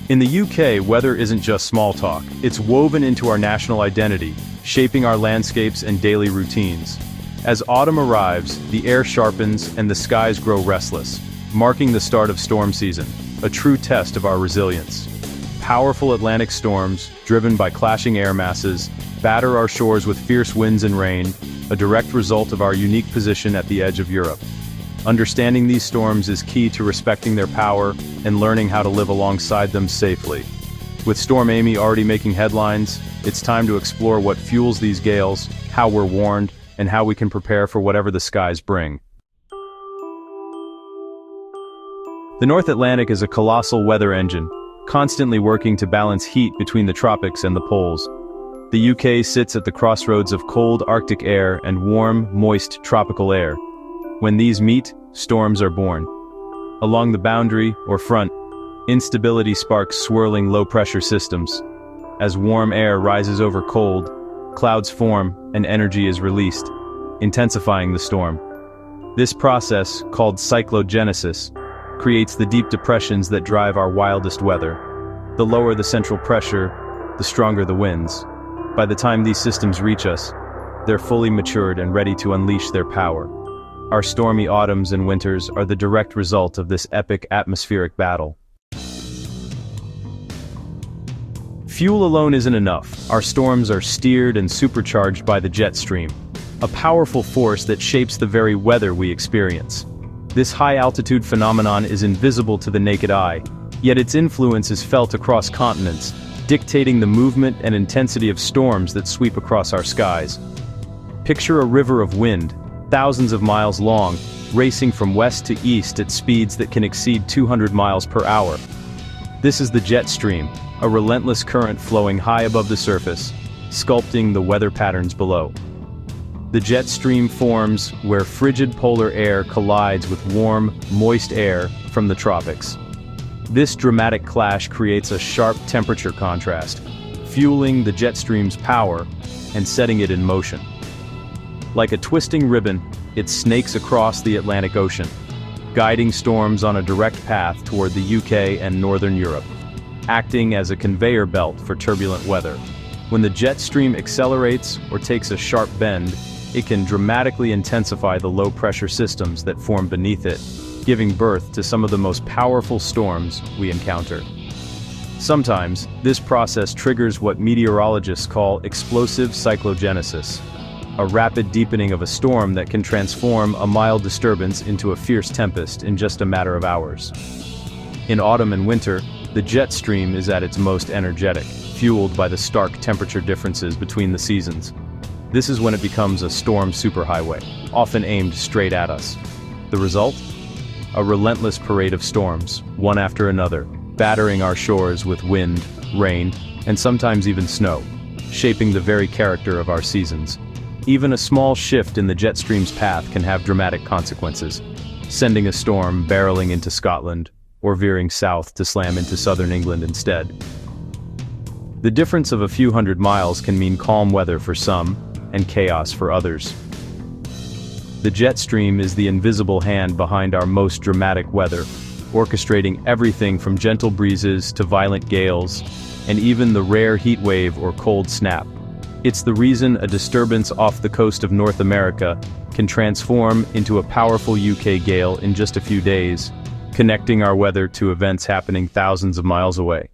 In the UK, weather isn't just small talk, it's woven into our national identity, shaping our landscapes and daily routines. As autumn arrives, the air sharpens and the skies grow restless, marking the start of storm season, a true test of our resilience. Powerful Atlantic storms, driven by clashing air masses, batter our shores with fierce winds and rain, a direct result of our unique position at the edge of Europe. Understanding these storms is key to respecting their power and learning how to live alongside them safely. With Storm Amy already making headlines, it's time to explore what fuels these gales, how we're warned, and how we can prepare for whatever the skies bring. The North Atlantic is a colossal weather engine, constantly working to balance heat between the tropics and the poles. The UK sits at the crossroads of cold Arctic air and warm, moist tropical air. When these meet, storms are born. Along the boundary, or front, instability sparks swirling low-pressure systems. As warm air rises over cold, clouds form and energy is released, intensifying the storm. This process, called cyclogenesis, creates the deep depressions that drive our wildest weather. The lower the central pressure, the stronger the winds. By the time these systems reach us, they're fully matured and ready to unleash their power. Our stormy autumns and winters are the direct result of this epic atmospheric battle. Fuel alone isn't enough. Our storms are steered and supercharged by the jet stream, a powerful force that shapes the very weather we experience. This high-altitude phenomenon is invisible to the naked eye, yet its influence is felt across continents, dictating the movement and intensity of storms that sweep across our skies. Picture a river of wind, thousands of miles long, racing from west to east at speeds that can exceed 200 miles per hour. This is the jet stream, a relentless current flowing high above the surface, sculpting the weather patterns below. The jet stream forms where frigid polar air collides with warm, moist air from the tropics. This dramatic clash creates a sharp temperature contrast, fueling the jet stream's power and setting it in motion. Like a twisting ribbon, it snakes across the Atlantic Ocean, guiding storms on a direct path toward the UK and Northern Europe, acting as a conveyor belt for turbulent weather. When the jet stream accelerates or takes a sharp bend, it can dramatically intensify the low-pressure systems that form beneath it, giving birth to some of the most powerful storms we encounter. Sometimes, this process triggers what meteorologists call explosive cyclogenesis, a rapid deepening of a storm that can transform a mild disturbance into a fierce tempest in just a matter of hours. In autumn and winter, the jet stream is at its most energetic, fueled by the stark temperature differences between the seasons. This is when it becomes a storm superhighway, often aimed straight at us. The result? A relentless parade of storms, one after another, battering our shores with wind, rain, and sometimes even snow, shaping the very character of our seasons. Even a small shift in the jet stream's path can have dramatic consequences, sending a storm barreling into Scotland, or veering south to slam into southern England instead. The difference of a few hundred miles can mean calm weather for some, and chaos for others. The jet stream is the invisible hand behind our most dramatic weather, orchestrating everything from gentle breezes to violent gales, and even the rare heat wave or cold snap. It's the reason a disturbance off the coast of North America can transform into a powerful UK gale in just a few days, connecting our weather to events happening thousands of miles away.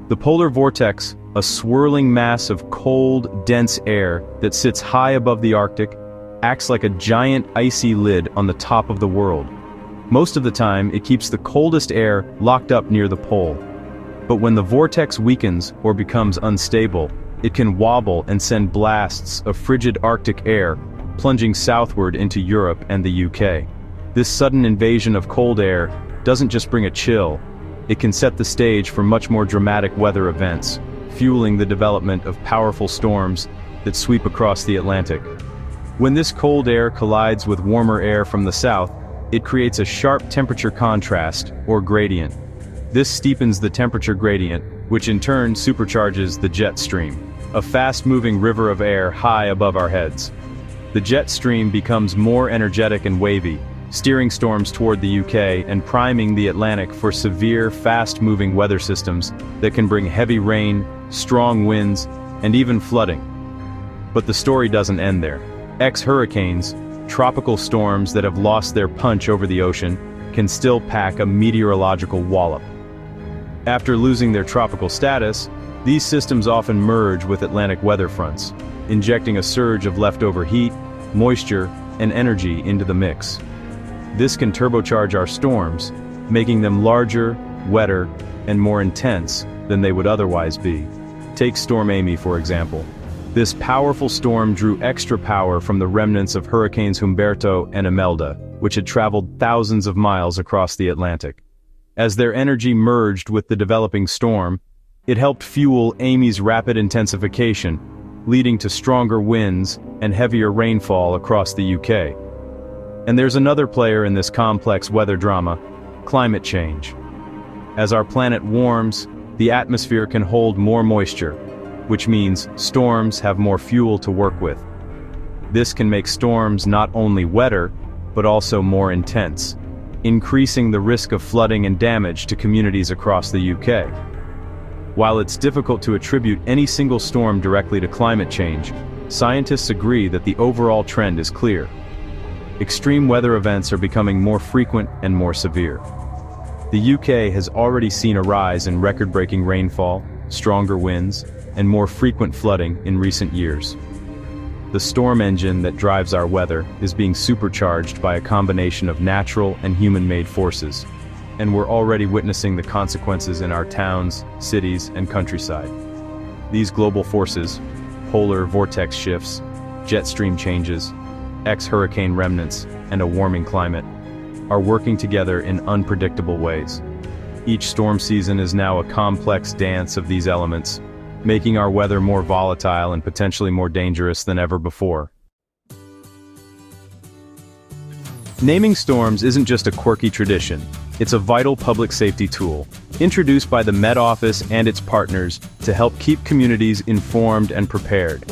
The polar vortex, a swirling mass of cold, dense air that sits high above the Arctic, acts like a giant icy lid on the top of the world. Most of the time, it keeps the coldest air locked up near the pole. But when the vortex weakens or becomes unstable, it can wobble and send blasts of frigid Arctic air plunging southward into Europe and the UK. This sudden invasion of cold air doesn't just bring a chill, it can set the stage for much more dramatic weather events, fueling the development of powerful storms that sweep across the Atlantic. When this cold air collides with warmer air from the south, it creates a sharp temperature contrast, or gradient. This steepens the temperature gradient, which in turn supercharges the jet stream, a fast-moving river of air high above our heads. The jet stream becomes more energetic and wavy, steering storms toward the UK and priming the Atlantic for severe, fast-moving weather systems that can bring heavy rain, strong winds, and even flooding. But the story doesn't end there. Ex-hurricanes, tropical storms that have lost their punch over the ocean, can still pack a meteorological wallop. After losing their tropical status, these systems often merge with Atlantic weather fronts, injecting a surge of leftover heat, moisture, and energy into the mix. This can turbocharge our storms, making them larger, wetter, and more intense than they would otherwise be. Take Storm Amy, for example. This powerful storm drew extra power from the remnants of Hurricanes Humberto and Imelda, which had traveled thousands of miles across the Atlantic. As their energy merged with the developing storm, it helped fuel Amy's rapid intensification, leading to stronger winds and heavier rainfall across the UK. And there's another player in this complex weather drama: climate change. As our planet warms, the atmosphere can hold more moisture, which means storms have more fuel to work with. This can make storms not only wetter, but also more intense, increasing the risk of flooding and damage to communities across the UK. While it's difficult to attribute any single storm directly to climate change, scientists agree that the overall trend is clear. Extreme weather events are becoming more frequent and more severe. The UK has already seen a rise in record-breaking rainfall, stronger winds, and more frequent flooding in recent years. The storm engine that drives our weather is being supercharged by a combination of natural and human-made forces, and we're already witnessing the consequences in our towns, cities, and countryside. These global forces, polar vortex shifts, jet stream changes, ex-hurricane remnants, and a warming climate, are working together in unpredictable ways. Each storm season is now a complex dance of these elements, making our weather more volatile and potentially more dangerous than ever before. Naming storms isn't just a quirky tradition, it's a vital public safety tool, introduced by the Met Office and its partners to help keep communities informed and prepared.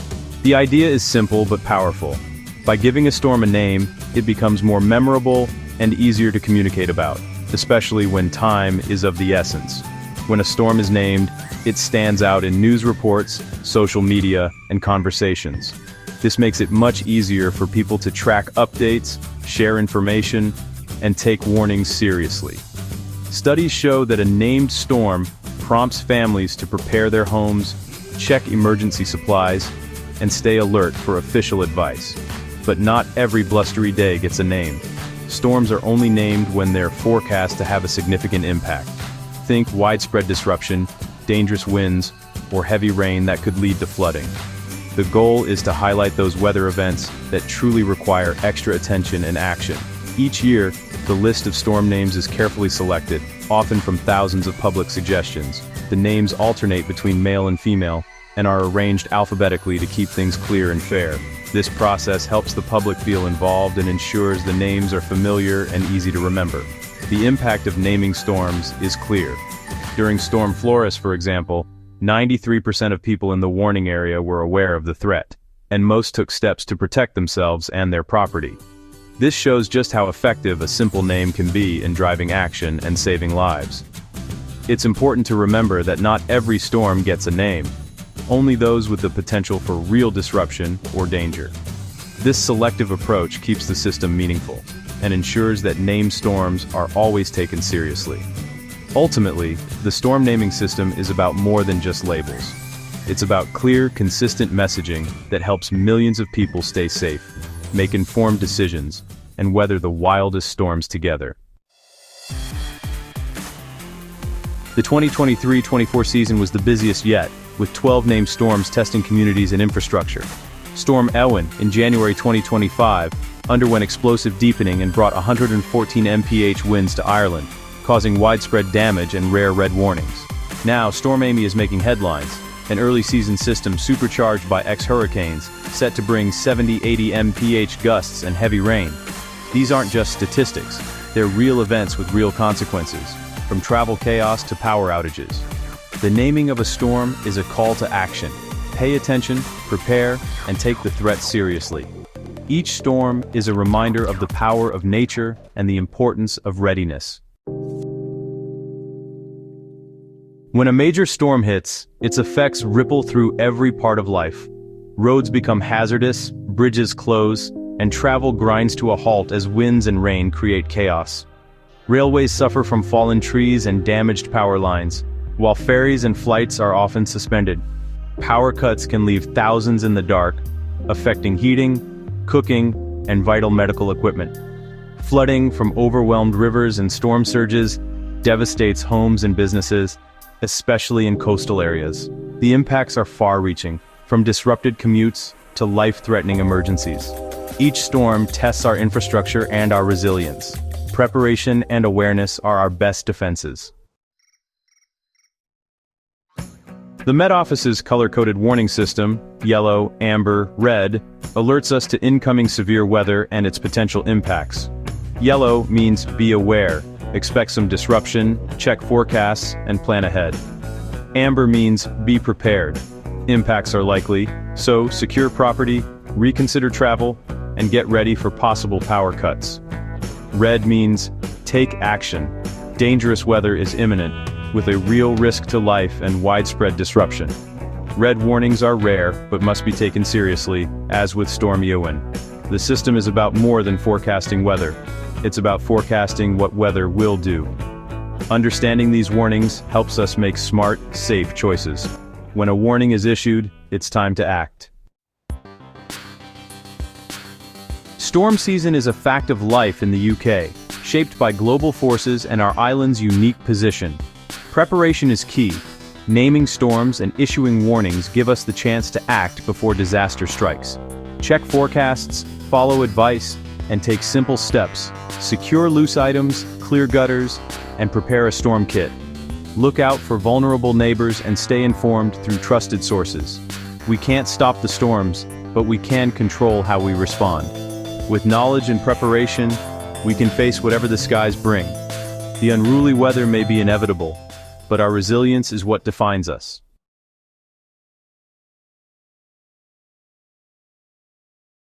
The idea is simple but powerful. By giving a storm a name, it becomes more memorable and easier to communicate about, especially when time is of the essence. When a storm is named, it stands out in news reports, social media, and conversations. This makes it much easier for people to track updates, share information, and take warnings seriously. Studies show that a named storm prompts families to prepare their homes, check emergency supplies, and stay alert for official advice. But not every blustery day gets a name. Storms are only named when they're forecast to have a significant impact. Think widespread disruption, dangerous winds, or heavy rain that could lead to flooding. The goal is to highlight those weather events that truly require extra attention and action. Each year, the list of storm names is carefully selected, often from thousands of public suggestions. The names alternate between male and female, and are arranged alphabetically to keep things clear and fair. This process helps the public feel involved and ensures the names are familiar and easy to remember. The impact of naming storms is clear. During Storm Flores, for example, 93% of people in the warning area were aware of the threat, and most took steps to protect themselves and their property. This shows just how effective a simple name can be in driving action and saving lives. It's important to remember that not every storm gets a name, only those with the potential for real disruption or danger. This selective approach keeps the system meaningful, and ensures that named storms are always taken seriously. Ultimately, the storm naming system is about more than just labels. It's about clear, consistent messaging that helps millions of people stay safe, make informed decisions, and weather the wildest storms together. The 2023-24 season was the busiest yet, with 12 named storms testing communities and infrastructure. Storm Eowyn, in January 2025, underwent explosive deepening and brought 114 mph winds to Ireland, causing widespread damage and rare red warnings. Now, Storm Amy is making headlines, an early-season system supercharged by ex-hurricanes, set to bring 70-80 mph gusts and heavy rain. These aren't just statistics, they're real events with real consequences, from travel chaos to power outages. The naming of a storm is a call to action. Pay attention, prepare, and take the threat seriously. Each storm is a reminder of the power of nature and the importance of readiness. When a major storm hits, its effects ripple through every part of life. Roads become hazardous, bridges close, and travel grinds to a halt as winds and rain create chaos. Railways suffer from fallen trees and damaged power lines, while ferries and flights are often suspended. Power cuts can leave thousands in the dark, affecting heating, cooking, and vital medical equipment. Flooding from overwhelmed rivers and storm surges devastates homes and businesses, especially in coastal areas. The impacts are far-reaching, from disrupted commutes to life-threatening emergencies. Each storm tests our infrastructure and our resilience. Preparation and awareness are our best defenses. The Met Office's color-coded warning system, yellow, amber, red, alerts us to incoming severe weather and its potential impacts. Yellow means be aware, expect some disruption, check forecasts, and plan ahead. Amber means be prepared. Impacts are likely, so secure property, reconsider travel, and get ready for possible power cuts. Red means take action. Dangerous weather is imminent, with a real risk to life and widespread disruption. Red warnings are rare, but must be taken seriously, as with Storm Eowyn. The system is about more than forecasting weather. It's about forecasting what weather will do. Understanding these warnings helps us make smart, safe choices. When a warning is issued, it's time to act. Storm season is a fact of life in the UK, shaped by global forces and our island's unique position. Preparation is key. Naming storms and issuing warnings give us the chance to act before disaster strikes. Check forecasts, follow advice, and take simple steps. Secure loose items, clear gutters, and prepare a storm kit. Look out for vulnerable neighbors and stay informed through trusted sources. We can't stop the storms, but we can control how we respond. With knowledge and preparation, we can face whatever the skies bring. The unruly weather may be inevitable, but our resilience is what defines us.